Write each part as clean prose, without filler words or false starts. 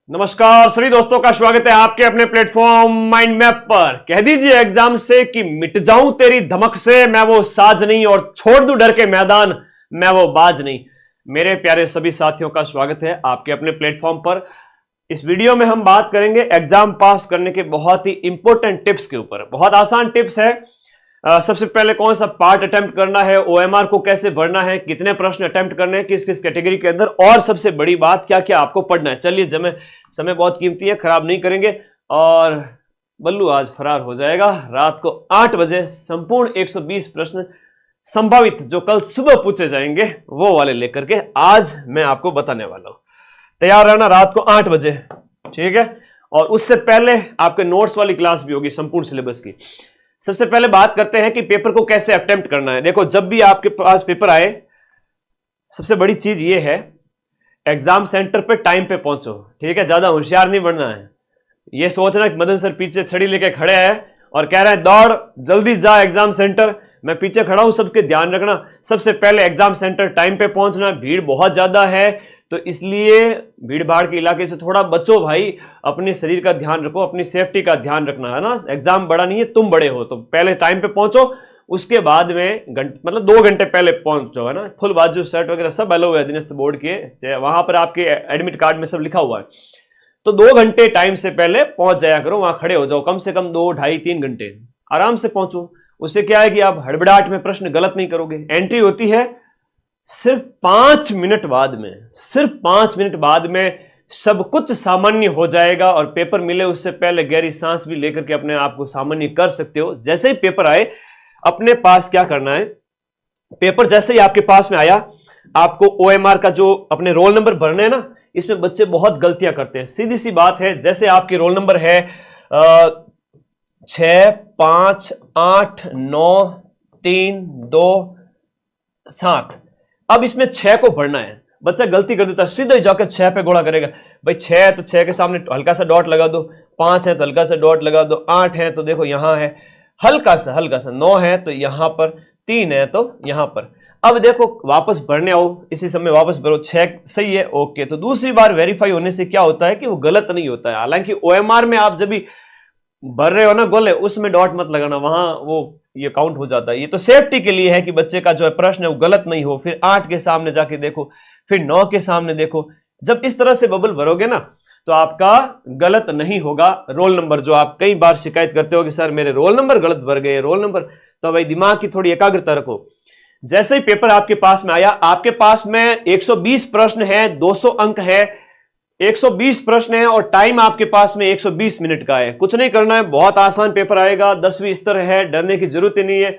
नमस्कार सभी दोस्तों का स्वागत है आपके अपने प्लेटफॉर्म माइंड मैप पर। कह दीजिए एग्जाम से कि मिट जाऊं तेरी धमक से, मैं वो साज नहीं और छोड़ दूं डर के मैदान, मैं वो बाज नहीं। मेरे प्यारे सभी साथियों का स्वागत है आपके अपने प्लेटफॉर्म पर। इस वीडियो में हम बात करेंगे एग्जाम पास करने के बहुत ही इंपॉर्टेंट टिप्स के ऊपर। बहुत आसान टिप्स है। सबसे पहले कौन सा पार्ट अटेम्प्ट करना है, ओएमआर को कैसे भरना है, कितने प्रश्न अटेम्प्ट करने हैं, किस किस कैटेगरी के अंदर, और सबसे बड़ी बात क्या क्या आपको पढ़ना है। चलिए, समय बहुत कीमती है, खराब नहीं करेंगे। और बल्लू आज फरार हो जाएगा। रात को 8 बजे संपूर्ण 120 प्रश्न संभावित जो कल सुबह पूछे जाएंगे वो वाले लेकर के आज मैं आपको बताने वाला हूं। तैयार रहना रात को 8 बजे, ठीक है। और उससे पहले आपके नोट्स वाली क्लास भी होगी संपूर्ण सिलेबस की। सबसे पहले बात करते हैं कि पेपर को कैसे अटेम्प्ट करना है। देखो, जब भी आपके पास पेपर आए, सबसे बड़ी चीज ये है, एग्जाम सेंटर पे टाइम पे पहुंचो, ठीक है। ज्यादा होशियार नहीं बनना है। ये सोचना कि मदन सर पीछे छड़ी लेके खड़े हैं और कह रहे हैं दौड़ जल्दी जा एग्जाम सेंटर, मैं पीछे खड़ा हूं, सबके ध्यान रखना। सबसे पहले एग्जाम सेंटर टाइम पे पहुंचना। भीड़ बहुत ज्यादा है तो इसलिए भीड़ भाड़ के इलाके से थोड़ा बचो भाई। अपने शरीर का ध्यान रखो, अपनी सेफ्टी का ध्यान रखना है ना। एग्जाम बड़ा नहीं है, तुम बड़े हो, तो पहले टाइम पे पहुंचो। उसके बाद में मतलब 2 घंटे पहले पहुंचो, है ना। फुल बाजू शर्ट वगैरह सब अलाउ है दिनस्थ बोर्ड के, वहां पर आपके एडमिट कार्ड में सब लिखा हुआ है। तो 2 घंटे टाइम से पहले पहुंच जाया करो, वहां खड़े हो जाओ। कम से कम 2, ढाई, 3 घंटे आराम से पहुंचो। उससे क्या है कि आप हड़बड़ाहट में प्रश्न गलत नहीं करोगे। एंट्री होती है सिर्फ 5 मिनट बाद में, सिर्फ 5 मिनट बाद में सब कुछ सामान्य हो जाएगा। और पेपर मिले उससे पहले गहरी सांस भी लेकर के अपने आप को सामान्य कर सकते हो। जैसे ही पेपर आए, अपने पास क्या करना है, पेपर जैसे ही आपके पास में आया, आपको ओएमआर का जो अपने रोल नंबर भरने हैं ना, इसमें बच्चे बहुत गलतियां करते हैं। सीधी सी बात है, जैसे आपके रोल नंबर है 6, 5, 8, 9, 3, 2, 7। अब इसमें 6 को भरना है। बच्चा गलती कर देता है, सीधा ही जाकर 6 पे घोड़ा करेगा। भाई 6 है तो 6 के सामने हल्का सा डॉट लगा दो, 5 है तो हल्का सा डॉट लगा दो, 8 है तो देखो यहां है हल्का सा, 9 है तो यहां पर, 3 है तो यहां पर। अब देखो वापस भरने आओ, इसी समय वापस भरो, 6 सही है, ओके। तो दूसरी बार वेरीफाई होने से क्या होता है कि वो गलत नहीं होता है। हालांकि ओएमआर में आप जब भी भर रहे हो ना गोले, उसमें डॉट मत लगाना, वहां वो ये काउंट हो जाता है। ये तो सेफ्टी के लिए है कि बच्चे का जो है प्रश्न है वो गलत नहीं हो। फिर 8 के सामने जाके देखो, फिर 9 के सामने देखो। जब इस तरह से बबल भरोगे ना तो आपका गलत नहीं होगा रोल नंबर। जो आप कई बार शिकायत करते हो कि सर मेरे रोल नंबर गलत भर गए, रोल नंबर, तो भाई दिमाग की थोड़ी एकाग्रता रखो। जैसे ही पेपर आपके पास में आया, आपके पास में 120 प्रश्न है, 200 अंक है, 120 प्रश्न है और टाइम आपके पास में 120 मिनट का है। कुछ नहीं करना है, बहुत आसान पेपर आएगा, 10वीं स्तर है, डरने की जरूरत ही नहीं है।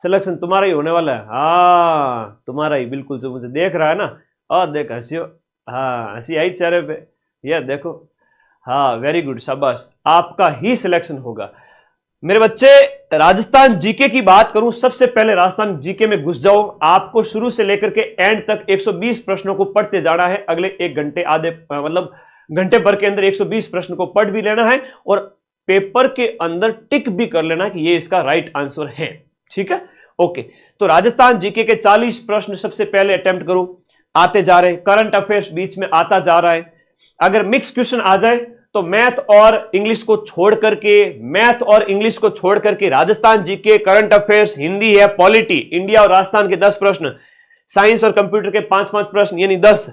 सिलेक्शन तुम्हारा ही होने वाला है। हाँ तुम्हारा ही, बिल्कुल। जो मुझे देख रहा है ना, और देख हंसियो, हाँ हंसी आई चेहरे पे, यह देखो, हाँ वेरी गुड, शाबाश, आपका ही सिलेक्शन होगा। मेरे बच्चे, राजस्थान जीके की बात करूं, सबसे पहले राजस्थान जीके में घुस जाओ। आपको शुरू से लेकर के एंड तक 120 प्रश्नों को पढ़ते जाना है। अगले 1 घंटे, आधे मतलब घंटे भर के अंदर 120 प्रश्न को पढ़ भी लेना है और पेपर के अंदर टिक भी कर लेना कि ये इसका राइट आंसर है, ठीक है, ओके। तो राजस्थान जीके के 40 प्रश्न सबसे पहले अटेम्प्ट करो, आते जा रहे। करंट अफेयर्स बीच में आता जा रहा है। अगर मिक्स क्वेश्चन आ जाए तो मैथ और इंग्लिश को छोड़ करके Rajasthan GK, current affairs, Hindi है, पॉलिटी, इंडिया और राजस्थान के 10 प्रश्न, साइंस और कंप्यूटर के 5-5 प्रश्न, यानी 10।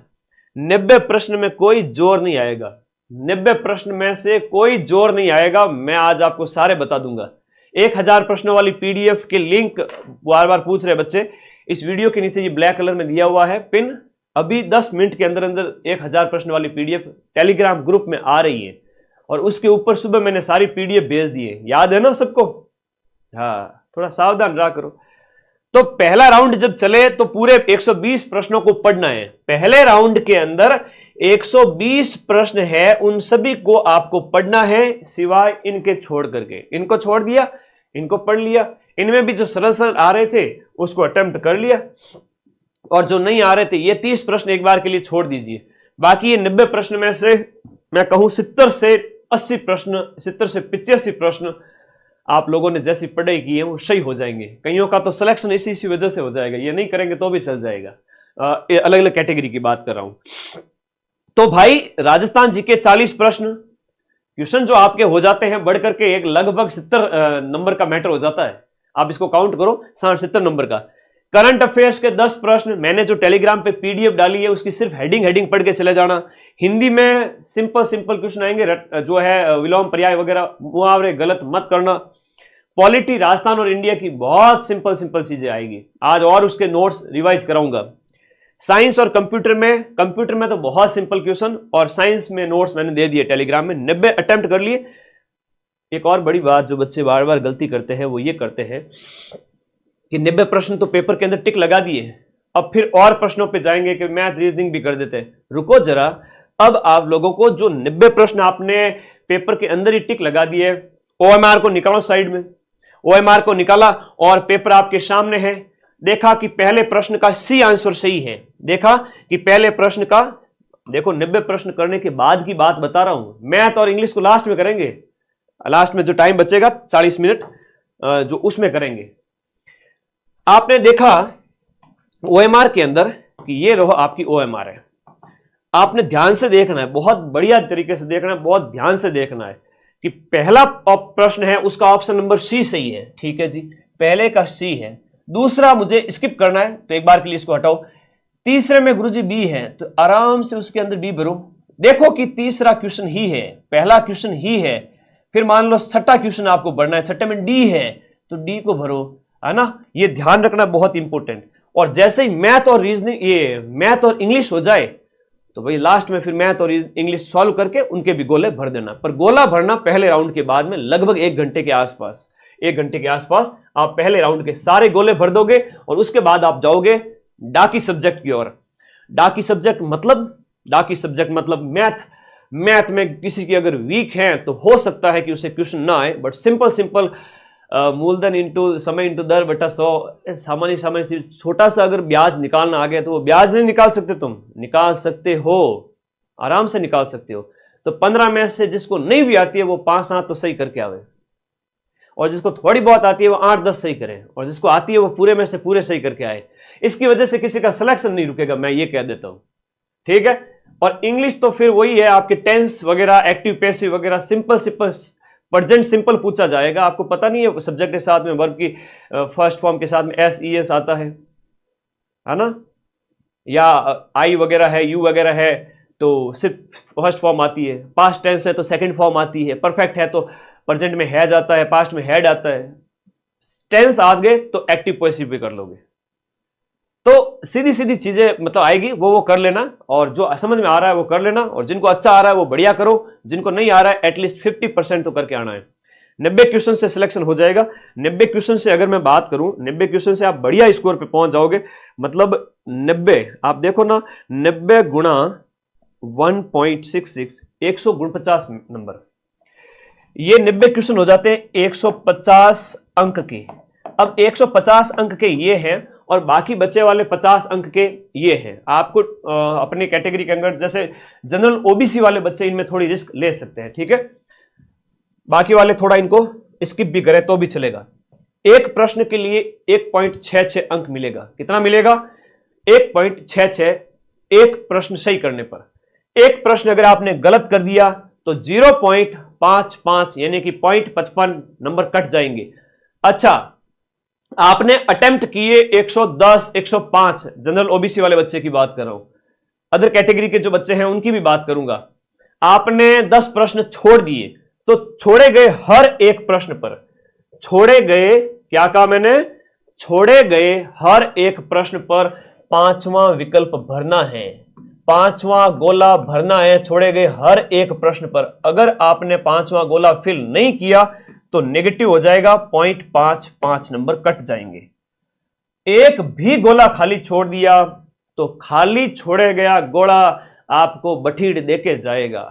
90 प्रश्न में कोई जोर नहीं आएगा। 90 प्रश्न में से कोई जोर नहीं आएगा, मैं आज आपको सारे बता दूंगा। 1000 प्रश्नों वाली पीडीएफ के लिंक बार बार पूछ रहे बच्चे, इस वीडियो के नीचे ये ब्लैक कलर में दिया हुआ है पिन। अभी 10 मिनट के अंदर अंदर 1000 प्रश्न वाली पीडीएफ टेलीग्राम ग्रुप में आ रही है और उसके ऊपर सुबह मैंने सारी पीडीएफ भेज दी है। याद है ना सबको? हाँ, थोड़ा सावधान रहा करो। तो पहला राउंड जब चले तो पूरे 120 प्रश्नों को पढ़ना है। पहले राउंड के अंदर 120 प्रश्न है, उन सभी को आपको पढ़ना है, सिवाय इनके छोड़ करके। इनको छोड़ दिया, इनको पढ़ लिया। इनमें भी जो सरल सरल आ रहे थे उसको अटेम्प्ट कर लिया और जो नहीं आ रहे थे, ये 30 प्रश्न एक बार के लिए छोड़ दीजिए। बाकी ये 90 प्रश्न में से मैं कहूं 70 से 80 प्रश्न, 70 से 85 प्रश्न आप लोगों ने जैसी पढ़ाई की है वो सही हो जाएंगे। कईयों का तो सिलेक्शन इसी वजह से हो जाएगा, ये नहीं करेंगे तो भी चल जाएगा। अलग अलग कैटेगरी की बात कर रहा हूं। तो भाई राजस्थान जी के 40 प्रश्न क्वेश्चन जो आपके हो जाते हैं बढ़ करके एक लगभग 70 नंबर का मैटर हो जाता है। आप इसको काउंट करो, 60-70 नंबर का। करंट अफेयर्स के 10 प्रश्न मैंने जो टेलीग्राम पे पीडीएफ डाली है उसकी सिर्फ हेडिंग पढ़ के चले जाना। हिंदी में सिंपल क्वेश्चन आएंगे, जो है विलोम पर्याय वगैरह मुहावरे गलत मत करना। पॉलिटी राजस्थान और इंडिया की बहुत सिंपल चीजें आएगी आज, और उसके नोट्स रिवाइज कराऊंगा। साइंस और कंप्यूटर में तो बहुत सिंपल क्वेश्चन, और साइंस में नोट्स मैंने दे दिए टेलीग्राम में, 90 अटेम्प्ट कर लिए। एक और बड़ी बात जो बच्चे बार बार गलती करते हैं वो ये करते हैं कि 90 प्रश्न तो पेपर के अंदर टिक लगा दिए, अब फिर और प्रश्नों पे जाएंगे कि मैथ रीजनिंग भी कर देते हैं। रुको जरा, अब आप लोगों को जो 90 प्रश्न आपने पेपर के अंदर ही टिक लगा दिए, ओएमआर को निकालो साइड में। ओएमआर को निकाला और पेपर आपके सामने है। देखा कि पहले प्रश्न का सी आंसर सही है। देखा कि पहले प्रश्न का, देखो 90 प्रश्न करने के बाद की बात बता रहा हूं। मैथ और इंग्लिश को लास्ट में करेंगे, लास्ट में जो टाइम बचेगा 40 मिनट जो उसमें करेंगे। आपने देखा ओएमआर के अंदर कि ये रहो आपकी ओएमआर है। आपने ध्यान से देखना है, बहुत बढ़िया तरीके से देखना है, बहुत ध्यान से देखना है कि पहला प्रश्न है उसका ऑप्शन नंबर सी सही है। ठीक है जी, पहले का सी है। दूसरा मुझे स्किप करना है तो एक बार के लिए इसको हटाओ। तीसरे में गुरुजी बी है तो आराम से उसके अंदर बी भरो। देखो कि तीसरा क्वेश्चन ही है, पहला क्वेश्चन ही है। फिर मान लो छठा क्वेश्चन आपको भरना है, छठे में डी है तो डी को भरो, है ना। ये ध्यान रखना बहुत इंपॉर्टेंट। और जैसे ही मैथ और रीजनिंग, ये मैथ और इंग्लिश हो जाए तो भाई लास्ट में फिर मैथ और इंग्लिश सॉल्व करके उनके भी गोले भर देना। पर गोला भरना पहले राउंड के बाद में लगभग 1 घंटे के आसपास, 1 घंटे के आसपास आप पहले राउंड के सारे गोले भर दोगे और उसके बाद आप जाओगे डाकी सब्जेक्ट की ओर। डाकी सब्जेक्ट मतलब मैथ में किसी की अगर वीक है तो हो सकता है कि उसे क्वेश्चन ना आए, बट सिंपल मूलधन इंटू समय इंटू दर बटा 100, सामान्य से छोटा सा अगर ब्याज निकालना आ गया तो वो ब्याज नहीं निकाल सकते, तुम निकाल सकते हो, आराम से निकाल सकते हो। तो 15 में से जिसको नहीं भी आती है वो 5-7 तो सही करके आवे, और जिसको थोड़ी बहुत आती है वो 8-10 सही करें, और जिसको आती है वो पूरे में से पूरे सही करके आए। इसकी वजह से किसी का सिलेक्शन नहीं रुकेगा, मैं ये कह देता हूं। ठीक है। और इंग्लिश तो फिर वही है, आपके टेंस वगैरह, एक्टिव पैसिव वगैरह, सिंपल प्रेजेंट सिंपल पूछा जाएगा। आपको पता नहीं है सब्जेक्ट के साथ में वर्ब की फर्स्ट फॉर्म के साथ में SES आता है ना, या आई वगैरह है, यू वगैरह है तो सिर्फ फर्स्ट फॉर्म आती है। पास्ट टेंस है तो सेकंड फॉर्म आती है। परफेक्ट है तो प्रेजेंट में हैज आता है, पास्ट में हैड आता है। टेंस आ गए तो एक्टिव पैसिव भी कर लोगे। तो सीधी चीजें मतलब आएगी, वो कर लेना, और जो समझ में आ रहा है वो कर लेना, और जिनको अच्छा आ रहा है वो बढ़िया करो, जिनको नहीं आ रहा है एटलीस्ट 50% तो करके आना है। 90 क्वेश्चन से सिलेक्शन हो जाएगा। 90 क्वेश्चन से अगर मैं बात करूं, 90 क्वेश्चन से आप बढ़िया स्कोर पे पहुंच जाओगे। मतलब 90 आप देखो ना, 90 गुणा 1.66, 149 नंबर। ये 90 क्वेश्चन हो जाते हैं 150 अंक के। अब 150 अंक के ये हैं और बाकी बच्चे वाले 50 अंक के ये हैं। आपको अपनी कैटेगरी के अंदर जैसे जनरल OBC वाले बच्चे इनमें थोड़ी रिस्क ले सकते हैं। ठीक है, बाकी वाले थोड़ा इनको स्किप भी करें तो भी चलेगा। एक प्रश्न के लिए 1.66 अंक मिलेगा। कितना मिलेगा? 1.66, एक प्रश्न सही करने पर। एक प्रश्न अगर आपने गलत कर दिया तो 0.55 यानी कि 0.55 नंबर कट जाएंगे। अच्छा, आपने अटेम्प्ट किए 110, 105, जनरल OBC वाले बच्चे की बात कर रहा हूं, अदर कैटेगरी के जो बच्चे हैं उनकी भी बात करूंगा। आपने 10 प्रश्न छोड़ दिए तो छोड़े गए हर एक प्रश्न पर, छोड़े गए, क्या कहा मैंने, छोड़े गए हर एक प्रश्न पर 5वां विकल्प भरना है, 5वां गोला भरना है छोड़े गए हर एक प्रश्न पर। अगर आपने 5वां गोला फिल नहीं किया तो नेगेटिव हो जाएगा, 0.55 नंबर कट जाएंगे। एक भी गोला खाली छोड़ दिया तो खाली छोड़े गया गोला आपको बठीड़ देके जाएगा।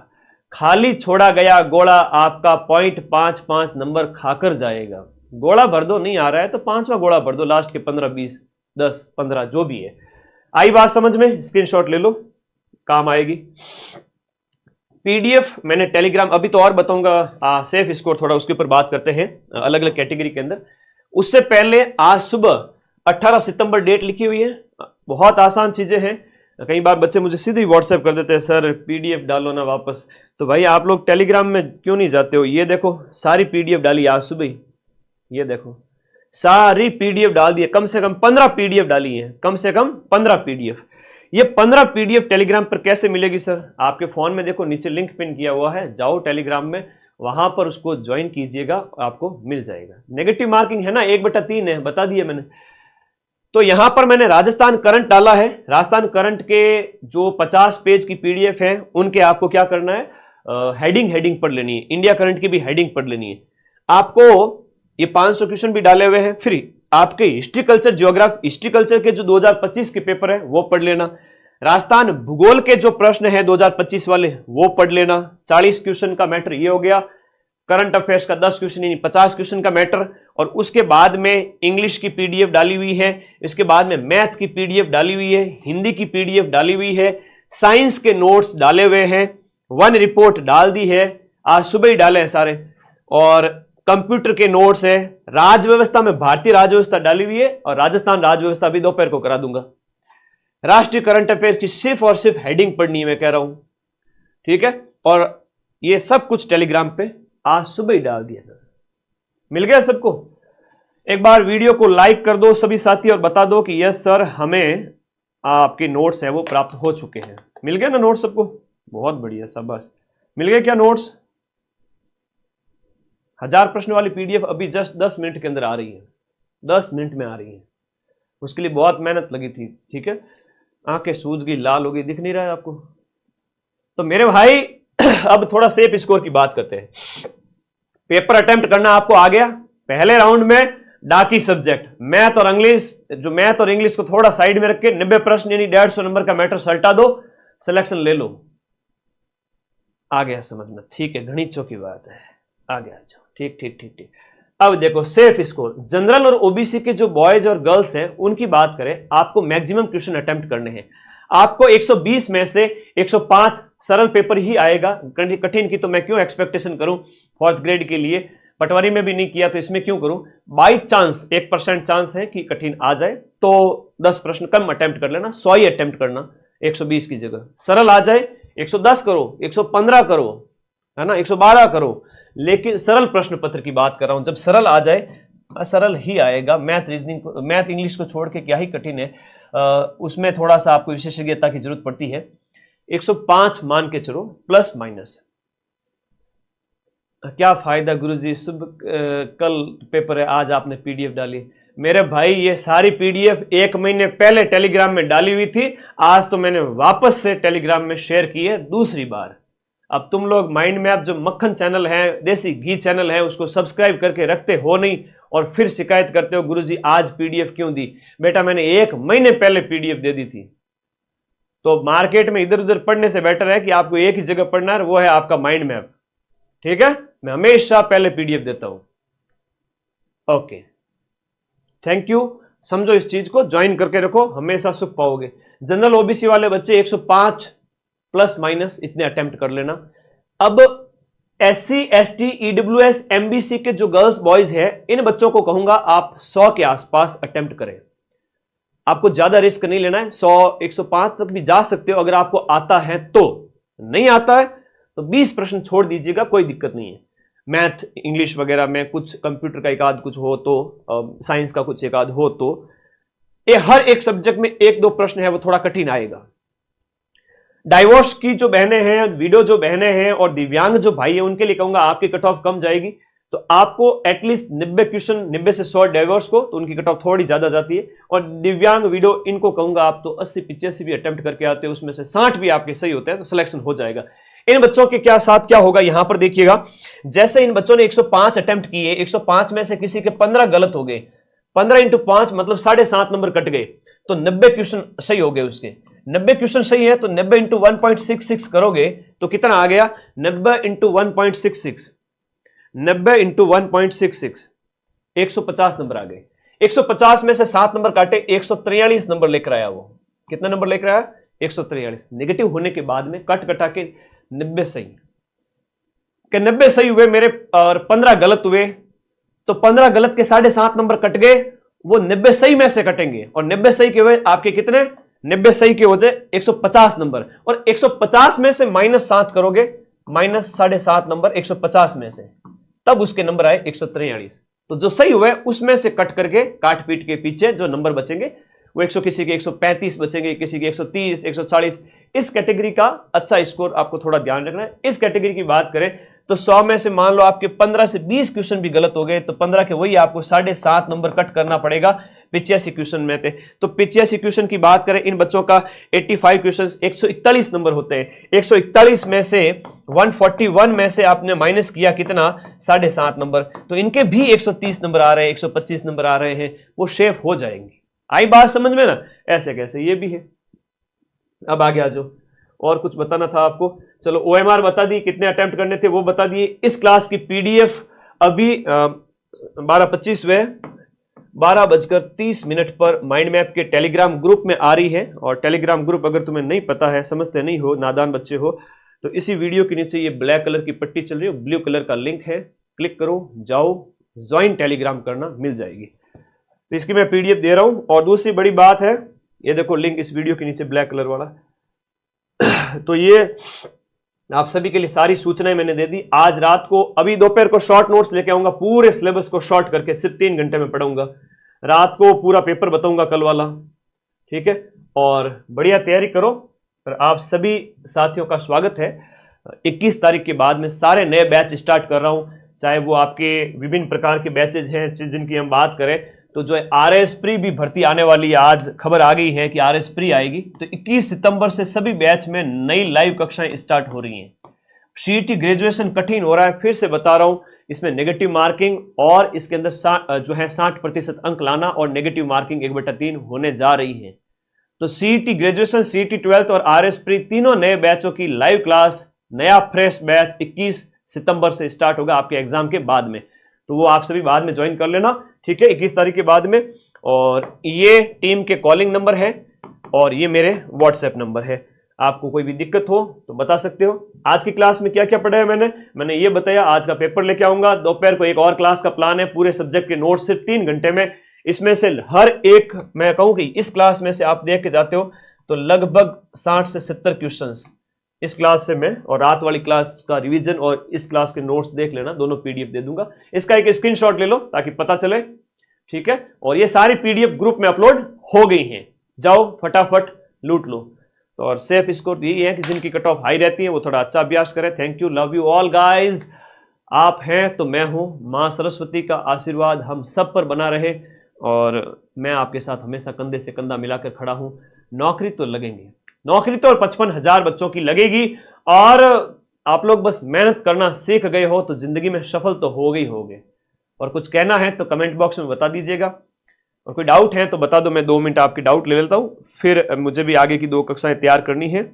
खाली छोड़ा गया गोला आपका 0.55 नंबर खाकर जाएगा। गोला भर दो, नहीं आ रहा है तो 5वां गोला भर दो, लास्ट के 15, 20, 10, 15 जो भी है। आई बात समझ में? स्क्रीनशॉट ले लो, काम आएगी। PDF मैंने टेलीग्राम, अभी तो और बताऊंगा सेफ स्कोर, थोड़ा उसके ऊपर बात करते हैं अलग अलग कैटेगरी के अंदर। उससे पहले आज सुबह 18 सितंबर डेट लिखी हुई है, बहुत आसान चीजें हैं। कई बार बच्चे मुझे सीधे व्हाट्सएप कर देते हैं, सर पीडीएफ डालो ना वापस। तो भाई आप लोग टेलीग्राम में क्यों नहीं जाते हो? ये देखो सारी पीडीएफ डाली आज सुबह ही, ये देखो सारी पीडीएफ डाल दी है, कम से कम 15 पीडीएफ डाली है, कम से कम 15 पीडीएफ। ये 15 पीडीएफ टेलीग्राम पर कैसे मिलेगी सर? आपके फोन में देखो नीचे लिंक पिन किया हुआ है, जाओ टेलीग्राम में, वहां पर उसको ज्वाइन कीजिएगा, आपको मिल जाएगा। नेगेटिव मार्किंग है ना, 1/3 है, बता दिया मैंने। तो यहां पर मैंने राजस्थान करंट डाला है। राजस्थान करंट के जो 50 पेज की पीडीएफ है उनके आपको क्या करना है, हेडिंग पढ़ लेनी है। इंडिया करंट की भी हेडिंग पढ़ लेनी है। आपको ये 500 क्वेश्चन भी डाले हुए हैं फ्री। आपके history culture geography, history culture के जो 2025 के पेपर है वो पढ़ लेना। राजस्थान भूगोल के जो प्रश्न है 2025 वाले वो पढ़ लेना। 40 क्वेश्चन का मैटर ये हो गया। करंट अफेयर्स का 10 क्वेश्चन यानी 50 क्वेश्चन का मैटर। और उसके बाद में इंग्लिश की पीडीएफ डाली हुई है, इसके बाद में मैथ की पीडीएफ डाली हुई है, हिंदी की पीडीएफ डाली हुई है, साइंस के नोट्स डाले हुए हैं, वन रिपोर्ट डाल दी है, आज सुबह ही डाले हैं सारे, और कंप्यूटर के नोट्स है। राज्य व्यवस्था में भारतीय राज्य व्यवस्था डाली हुई है और राजस्थान राज्य व्यवस्था भी दोपहर को करा दूंगा। राष्ट्रीय करंट अफेयर की सिर्फ और सिर्फ हेडिंग पढ़नी है, मैं कह रहा हूं, ठीक है। और ये सब कुछ टेलीग्राम पे आज सुबह ही डाल दिया था। मिल गया सबको? एक बार वीडियो को लाइक कर दो सभी साथी और बता दो कि यस सर हमें आपके नोट्स हैं वो प्राप्त हो चुके हैं। मिल गया ना नोट्स सबको? बहुत बढ़िया, शाबाश। मिल गए क्या नोट्स? 1000 प्रश्न वाली पीडीएफ अभी जस्ट 10 मिनट के अंदर आ रही है, 10 मिनट में आ रही है। उसके लिए बहुत मेहनत लगी थी, ठीक है। आंखें सूज गई, लाल हो गई, दिख नहीं रहा है आपको? तो मेरे भाई अब थोड़ा सेफ स्कोर की बात करते हैं। पेपर अटेम्प्ट करना आपको आ गया। पहले राउंड में डाकी सब्जेक्ट मैथ और इंग्लिश, जो मैथ और इंग्लिश को थोड़ा साइड में रख के 90 प्रश्न यानी 150 नंबर का मैटर सल्टा दो, सिलेक्शन ले लो। आ गया समझ में? ठीक है, गणितों की बात है, आ गया। ठीक ठीक ठीक ठीक। अब देखो सेफ स्कोर, जनरल और ओबीसी के जो बॉयज और गर्ल्स हैं उनकी बात करें, आपको मैक्सिमम क्वेश्चन अटेम्प्ट करने हैं। आपको 120 में से 105 सरल पेपर ही आएगा, कठिन की तो मैं क्यों एक्सपेक्टेशन करूं 4th ग्रेड के लिए। पटवारी में भी नहीं किया तो इसमें क्यों करूं। बाई चांस 1% चांस है कि कठिन आ जाए तो 10 प्रश्न कम अटेम्प्ट कर लेना, 100 ही अटेम्प्ट करना 120 की जगह। सरल आ जाए 110 करो, 115 करो, है ना, 112 करो। लेकिन सरल प्रश्न पत्र की बात कर रहा हूं, जब सरल आ जाए, सरल ही आएगा। मैथ रीजनिंग, मैथ इंग्लिश को छोड़ के क्या ही कठिन है, उसमें थोड़ा सा आपको विशेषज्ञता की जरूरत पड़ती है। 105 मान के चलो, प्लस माइनस। क्या फायदा गुरुजी, कल पेपर है, आज आपने पीडीएफ डाली। मेरे भाई ये सारी पीडीएफ 1 महीने पहले टेलीग्राम में डाली हुई थी, आज तो मैंने वापस से टेलीग्राम में शेयर की है दूसरी बार। अब तुम लोग माइंड मैप जो मक्खन चैनल है, देसी घी चैनल है, उसको सब्सक्राइब करके रखते हो नहीं और फिर शिकायत करते हो गुरुजी आज पीडीएफ क्यों दी। बेटा मैंने 1 महीने पहले पीडीएफ दे दी थी। तो मार्केट में इधर उधर पढ़ने से बेटर है कि आपको एक ही जगह पढ़ना है, वो है आपका माइंड मैप, ठीक है। मैं हमेशा पहले पीडीएफ देता हूं। Okay, thank you. समझो इस चीज को, ज्वाइन करके रखो, हमेशा सुख पाओगे। जनरल ओबीसी वाले बच्चे 105 प्लस माइनस इतने अटेम्प्ट कर लेना। अब एससी एसटी ईडब्ल्यूएस एमबीसी के जो गर्ल्स बॉयज हैं, इन बच्चों को कहूंगा आप 100 के आसपास अटेम्प्ट करें। आपको ज्यादा रिस्क नहीं लेना है, 100 105 तक भी जा सकते हो अगर आपको आता है तो। नहीं आता है तो 20 प्रश्न छोड़ दीजिएगा, कोई दिक्कत नहीं है। मैथ इंग्लिश वगैरह में कुछ, कंप्यूटर का एक आध कुछ हो तो, साइंस का कुछ एक आध हो तो, ये हर एक सब्जेक्ट में 1-2 प्रश्न है वो थोड़ा कठिन आएगा। डाइवोर्स की जो बहनें हैं, विडो जो बहनें हैं और दिव्यांग जो भाई है, उनके लिए कहूंगा आपकी कट ऑफ कम जाएगी। तो आपको एटलीस्ट 90 क्वेश्चन, 90 से 100 डाइवोर्स को, तो उनकी कट ऑफ थोड़ी ज्यादा जाती है। और दिव्यांग विडो, इनको कहूंगा आप तो 80-85 भी अटेम्प्ट करके आते हैं, उसमें से 60 भी आपके सही होते हैं तो सिलेक्शन हो जाएगा। इन बच्चों के क्या साथ क्या होगा यहां पर देखिएगा। जैसे इन बच्चों ने 105 अटेम्प्ट किए, 105 में से किसी के 15 गलत हो गए, 15 × 5 मतलब 7.5 नंबर कट गए, तो 90 क्वेश्चन सही हो गए उसके। 90 क्वेश्चन सही है तो 90 × 1.66 करोगे तो कितना आ गया, 90 × 1.66, 90 × 1.66, 150 नंबर आ गए। 150 में से 7 नंबर काटे, 143 नंबर लेकर आया वो। कितना नंबर लेकर आया, 143। नेगेटिव होने के बाद में कट कटा के 90 सही, कि 90 सही हुए मेरे और 15 गलत हुए, तो 15 गलत के 7.5 नंबर कट गए, वो 90 सही में से कटेंगे और 90 सही के हुए आपके कितने, 90 सही के हो जाए 150 नंबर, और 150 में से -7 करोगे, -7.5 नंबर 150 में से, तब उसके नंबर आए 143। तो जो सही हुए उसमें से कट करके काट पीट के पीछे जो नंबर बचेंगे वो 100, किसी के 135 बचेंगे, किसी के 130, 140। इस कैटेगरी का अच्छा स्कोर आपको थोड़ा ध्यान रखना है। इस कैटेगरी की बात करें तो 100 में से मान लो आपके 15 से 20 क्वेश्चन भी गलत हो गए तो 15 के वही आपको 7.5 नंबर कट करना पड़ेगा 85 क्वेश्चन में थे। तो 85 क्वेश्चन की बात करें, इन बच्चों का 85 क्वेश्चन 141 नंबर होते हैं। 141 में से 141 में से आपने माइनस किया कितना, 7.5 नंबर, तो इनके भी 130 नंबर आ रहे हैं, 125 नंबर आ रहे हैं, वो शेप हो जाएंगे। आई बात समझ में ना? ऐसे कैसे ये भी है। अब आगे आ जाओ, और कुछ बताना था आपको। चलो OMR बता दी, कितने अटेम्प्ट करने थे वो बता दिए। इस क्लास की PDF अभी 12:25 वे 12:30 पर माइंड मैप के टेलीग्राम ग्रुप में आ रही है। और टेलीग्राम ग्रुप अगर तुम्हें नहीं पता है, समझते नहीं हो, नादान बच्चे हो, तो इसी वीडियो के नीचे ये ब्लैक कलर की पट्टी चल रही है, ब्लू कलर का लिंक है, क्लिक करो, जाओ, ज्वाइन टेलीग्राम करना, मिल जाएगी। तो इसकी मैं PDF दे रहा हूं। और दूसरी बड़ी बात है, ये देखो लिंक इस वीडियो के नीचे ब्लैक कलर वाला तो ये आप सभी के लिए सारी सूचनाएं मैंने दे दी। आज रात को, अभी दोपहर को शॉर्ट नोट्स लेके आऊंगा, पूरे सिलेबस को शॉर्ट करके सिर्फ 3 घंटे में पढ़ाऊंगा। रात को पूरा पेपर बताऊंगा कल वाला, ठीक है? और बढ़िया तैयारी करो। और आप सभी साथियों का स्वागत है। 21 तारीख के बाद में सारे नए बैच स्टार्ट कर रहा हूं, चाहे वो आपके विभिन्न प्रकार के बैचेज हैं जिनकी हम बात करें तो जो RS प्री भी भर्ती आने वाली है। आज खबर आ गई है कि RS प्री आएगी। तो 21 सितंबर से सभी बैच में नई लाइव कक्षाएं स्टार्ट हो रही हैं। CET ग्रेजुएशन कठिन हो रहा है, फिर से बता रहा हूं, इसमें नेगेटिव मार्किंग और इसके अंदर जो है 60% अंक लाना और नेगेटिव मार्किंग 1/3 होने जा रही है। तो CET ग्रेजुएशन, CET 12th और RS प्री तीनों नए बैचों की लाइव क्लास, नया फ्रेश बैच 21 सितंबर से स्टार्ट होगा आपके एग्जाम के बाद में। तो वो आप सभी बाद में ज्वाइन कर लेना, ठीक है, 21 तारीख के बाद में। और ये टीम के कॉलिंग नंबर है और ये मेरे व्हाट्सएप नंबर है। आपको कोई भी दिक्कत हो तो बता सकते हो। आज की क्लास में क्या क्या पढ़ा है मैंने ये बताया। आज का पेपर लेके आऊंगा, दोपहर को एक और क्लास का प्लान है, पूरे सब्जेक्ट के नोट्स सिर्फ 3 घंटे में। इसमें से हर एक, मैं कहूं कि इस क्लास में से आप देख के जाते हो तो लगभग 60 से 70 क्वेश्चन इस क्लास से मैं, और रात वाली क्लास का रिवीजन और इस क्लास के नोट्स देख लेना, दोनों PDF दे दूंगा। इसका एक स्क्रीनशॉट ले लो ताकि पता चले, ठीक है? और ये सारी PDF ग्रुप में अपलोड हो गई हैं, जाओ फटाफट लूट लो। तो और सेफ स्कोर यही है कि जिनकी कट ऑफ हाई रहती है वो थोड़ा अच्छा अभ्यास करें। Thank you, love you all guys. आप हैं तो मैं हूं। मां सरस्वती का आशीर्वाद हम सब पर बना रहे और मैं आपके साथ हमेशा कंधे से कंधा मिलाकर खड़ा हूं। नौकरी तो लगेंगे, नौकरी तो 55,000 बच्चों की लगेगी, और आप लोग बस मेहनत करना सीख गए हो तो जिंदगी में सफल तो हो गई होगे। और कुछ कहना है तो कमेंट बॉक्स में बता दीजिएगा, और कोई डाउट है तो बता दो, मैं 2 मिनट आपकी डाउट ले लेता हूं। फिर मुझे भी आगे की 2 कक्षाएं तैयार करनी है।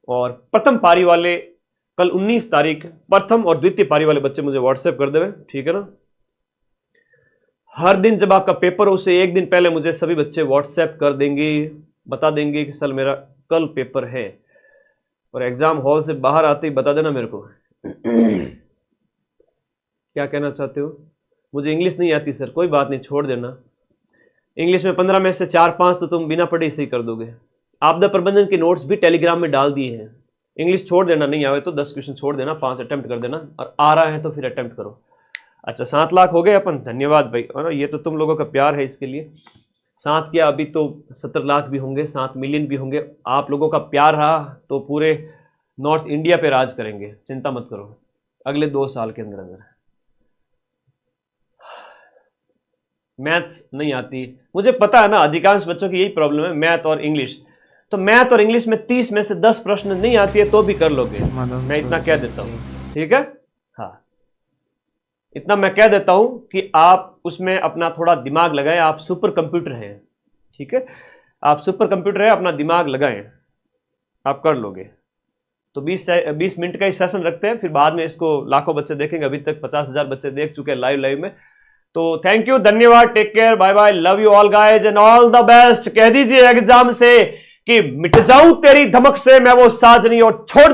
और प्रथम पारी वाले कल 19 तारीख, प्रथम और द्वितीय पारी वाले बच्चे मुझे व्हाट्सएप कर देवे, ठीक है ना? हर दिन जब आपका पेपर हो उससे 1 दिन पहले मुझे सभी बच्चे व्हाट्सएप कर देंगे, बता देंगे कि सर मेरा कल पेपर है। और एग्जाम हॉल से बाहर आते ही बता देना मेरे को क्या कहना चाहते हो। मुझे इंग्लिश नहीं आती सर, कोई बात नहीं, छोड़ देना। इंग्लिश में 15 में से 4-5 तो तुम बिना पढ़े सही कर दोगे। आपदा प्रबंधन के नोट्स भी टेलीग्राम में डाल दिए हैं। इंग्लिश छोड़ देना, नहीं आवे तो 10 क्वेश्चन छोड़ देना, 5 अटेम्प्ट कर देना, और आ रहा है तो फिर अटेम्प्ट करो। अच्छा, 7 लाख हो गए अपन, धन्यवाद भाई। और ये तो तुम लोगों का प्यार है, इसके लिए 7 क्या, अभी तो 70 लाख भी होंगे, 7 मिलियन भी होंगे। आप लोगों का प्यार रहा तो पूरे नॉर्थ इंडिया पे राज करेंगे, चिंता मत करो, अगले 2 साल के अंदर अंदर। मैथ्स नहीं आती, मुझे पता है ना, अधिकांश बच्चों की यही प्रॉब्लम है, मैथ और इंग्लिश। तो मैथ और इंग्लिश में 30 में से 10 प्रश्न नहीं आती है तो भी कर लोगे, मैं इतना कह देता हूं, ठीक है? हाँ, इतना मैं कह देता हूं कि आप उसमें अपना थोड़ा दिमाग लगाएं। आप सुपर कंप्यूटर हैं, ठीक है? आप सुपर कंप्यूटर है, अपना दिमाग लगाएं, आप कर लोगे। तो 20 मिनट का ही सेशन रखते हैं, फिर बाद में इसको लाखों बच्चे देखेंगे। अभी तक 50,000 बच्चे देख चुके हैं लाइव में। तो थैंक यू, धन्यवाद, take care, bye bye, love you all guys and all the best. कह दीजिए एग्जाम से कि मिट जाऊं तेरी धमक से मैं वो साज नहीं और छोड़ दूं